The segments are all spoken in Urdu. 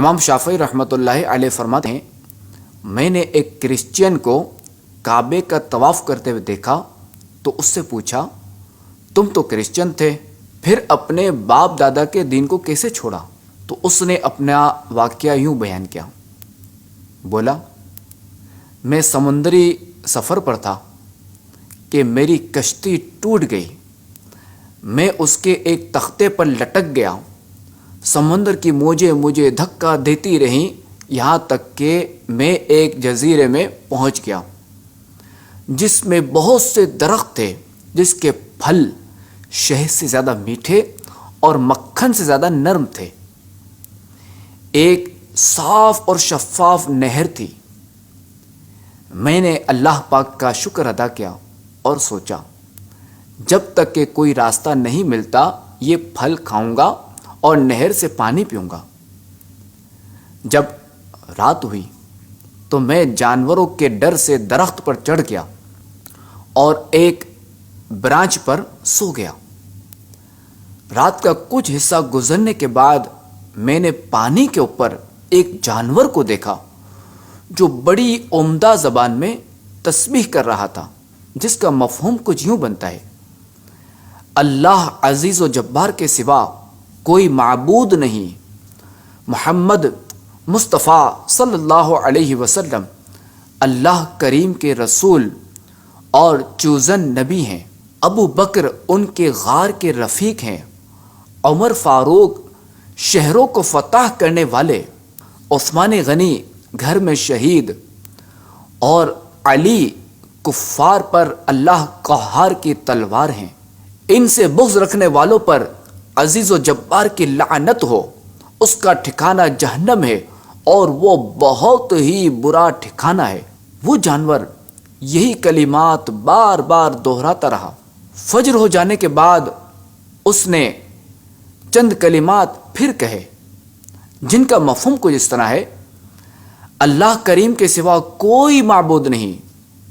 امام شافعی رحمۃ اللہ علیہ فرماتے ہیں، میں نے ایک کرسچین کو کعبے کا طواف کرتے ہوئے دیکھا تو اس سے پوچھا، تم تو کرسچن تھے، پھر اپنے باپ دادا کے دین کو کیسے چھوڑا؟ تو اس نے اپنا واقعہ یوں بیان کیا، بولا، میں سمندری سفر پر تھا کہ میری کشتی ٹوٹ گئی، میں اس کے ایک تختے پر لٹک گیا، سمندر کی موجیں مجھے دھکا دیتی رہیں یہاں تک کہ میں ایک جزیرے میں پہنچ گیا جس میں بہت سے درخت تھے جس کے پھل شہد سے زیادہ میٹھے اور مکھن سے زیادہ نرم تھے۔ ایک صاف اور شفاف نہر تھی۔ میں نے اللہ پاک کا شکر ادا کیا اور سوچا، جب تک کہ کوئی راستہ نہیں ملتا یہ پھل کھاؤں گا اور نہر سے پانی پیوں گا۔ جب رات ہوئی تو میں جانوروں کے ڈر سے درخت پر چڑھ گیا اور ایک برانچ پر سو گیا۔ رات کا کچھ حصہ گزرنے کے بعد میں نے پانی کے اوپر ایک جانور کو دیکھا جو بڑی عمدہ زبان میں تسبیح کر رہا تھا، جس کا مفہوم کچھ یوں بنتا ہے، اللہ عزیز و جبار کے سوا کوئی معبود نہیں، محمد مصطفیٰ صلی اللہ علیہ وسلم اللہ کریم کے رسول اور چوزن نبی ہیں، ابو بکر ان کے غار کے رفیق ہیں، عمر فاروق شہروں کو فتح کرنے والے، عثمان غنی گھر میں شہید، اور علی کفار پر اللہ قہار کی تلوار ہیں۔ ان سے بغض رکھنے والوں پر عزیز و جبار کی لعنت ہو، اس کا ٹھکانہ جہنم ہے اور وہ بہت ہی برا ٹھکانہ ہے۔ وہ جانور یہی کلمات بار بار دہراتا رہا۔ فجر ہو جانے کے بعد اس نے چند کلمات پھر کہے جن کا مفہوم کچھ اس طرح ہے، اللہ کریم کے سوا کوئی معبود نہیں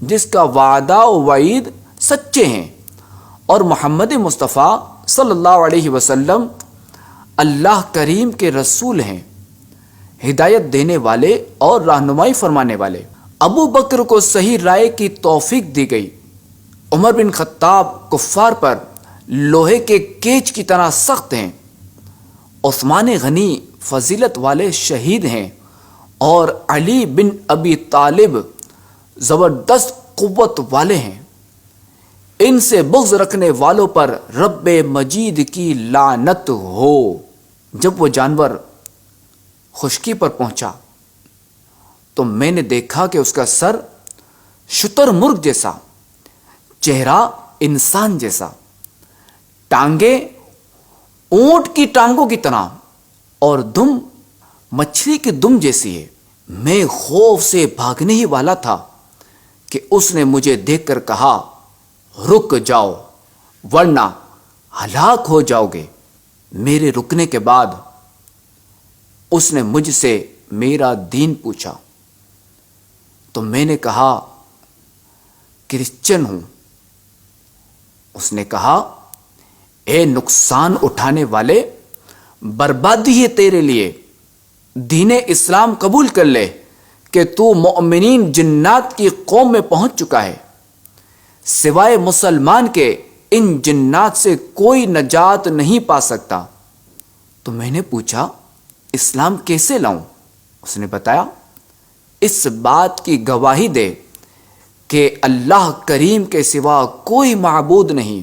جس کا وعدہ و وعید سچے ہیں، اور محمد مصطفیٰ صلی اللہ علیہ وسلم اللہ کریم کے رسول ہیں، ہدایت دینے والے اور رہنمائی فرمانے والے۔ ابو بکر کو صحیح رائے کی توفیق دی گئی۔ عمر بن خطاب کفار پر لوہے کے کیچ کی طرح سخت ہیں، عثمان غنی فضیلت والے شہید ہیں، اور علی بن ابی طالب زبردست قوت والے ہیں۔ ان سے بغض رکھنے والوں پر رب مجید کی لعنت ہو۔ جب وہ جانور خشکی پر پہنچا تو میں نے دیکھا کہ اس کا سر شتر مرغ جیسا، چہرہ انسان جیسا، ٹانگیں اونٹ کی ٹانگوں کی طرح اور دم مچھلی کی دم جیسی ہے۔ میں خوف سے بھاگنے ہی والا تھا کہ اس نے مجھے دیکھ کر کہا، رک جاؤ ورنہ ہلاک ہو جاؤ گے۔ میرے رکنے کے بعد اس نے مجھ سے میرا دین پوچھا تو میں نے کہا، کرسچن ہوں۔ اس نے کہا، اے نقصان اٹھانے والے، بربادی ہے تیرے لیے، دین اسلام قبول کر لے کہ تو مؤمنین جنات کی قوم میں پہنچ چکا ہے، سوائے مسلمان کے ان جنات سے کوئی نجات نہیں پا سکتا۔ تو میں نے پوچھا، اسلام کیسے لاؤں؟ اس نے بتایا، اس بات کی گواہی دے کہ اللہ کریم کے سوا کوئی معبود نہیں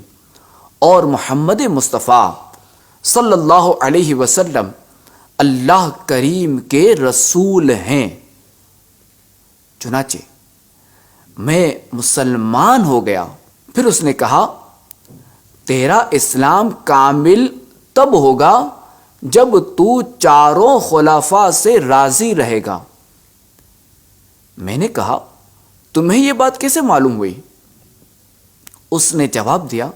اور محمد مصطفیٰ صلی اللہ علیہ وسلم اللہ کریم کے رسول ہیں۔ چنانچہ میں مسلمان ہو گیا۔ پھر اس نے کہا، تیرا اسلام کامل تب ہوگا جب تو چاروں خلفاء سے راضی رہے گا۔ میں نے کہا، تمہیں یہ بات کیسے معلوم ہوئی؟ اس نے جواب دیا،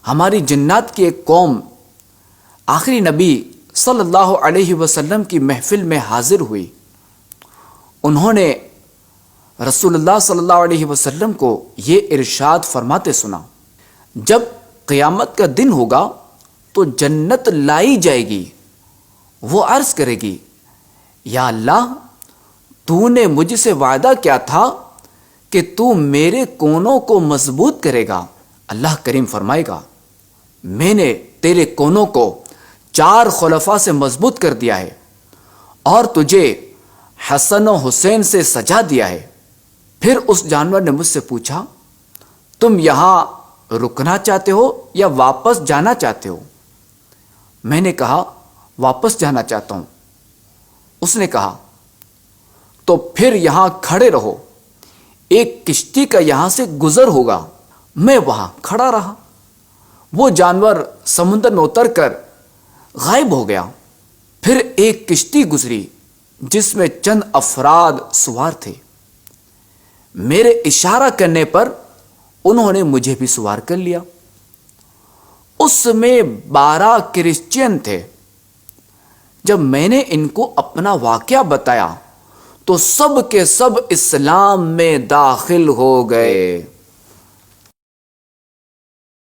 ہماری جنات کی ایک قوم آخری نبی صلی اللہ علیہ وسلم کی محفل میں حاضر ہوئی۔ انہوں نے رسول اللہ صلی اللہ علیہ وسلم کو یہ ارشاد فرماتے سنا، جب قیامت کا دن ہوگا تو جنت لائی جائے گی۔ وہ عرض کرے گی، یا اللہ، تو نے مجھ سے وعدہ کیا تھا کہ تو میرے کونوں کو مضبوط کرے گا۔ اللہ کریم فرمائے گا، میں نے تیرے کونوں کو 4 خلفاء سے مضبوط کر دیا ہے اور تجھے حسن و حسین سے سجا دیا ہے۔ پھر اس جانور نے مجھ سے پوچھا، تم یہاں رکنا چاہتے ہو یا واپس جانا چاہتے ہو؟ میں نے کہا، واپس جانا چاہتا ہوں۔ اس نے کہا، تو پھر یہاں کھڑے رہو، ایک کشتی کا یہاں سے گزر ہوگا۔ میں وہاں کھڑا رہا۔ وہ جانور سمندر میں اتر کر غائب ہو گیا۔ پھر ایک کشتی گزری جس میں چند افراد سوار تھے۔ میرے اشارہ کرنے پر انہوں نے مجھے بھی سوار کر لیا۔ اس میں 12 کرسچین تھے۔ جب میں نے ان کو اپنا واقعہ بتایا تو سب کے سب اسلام میں داخل ہو گئے۔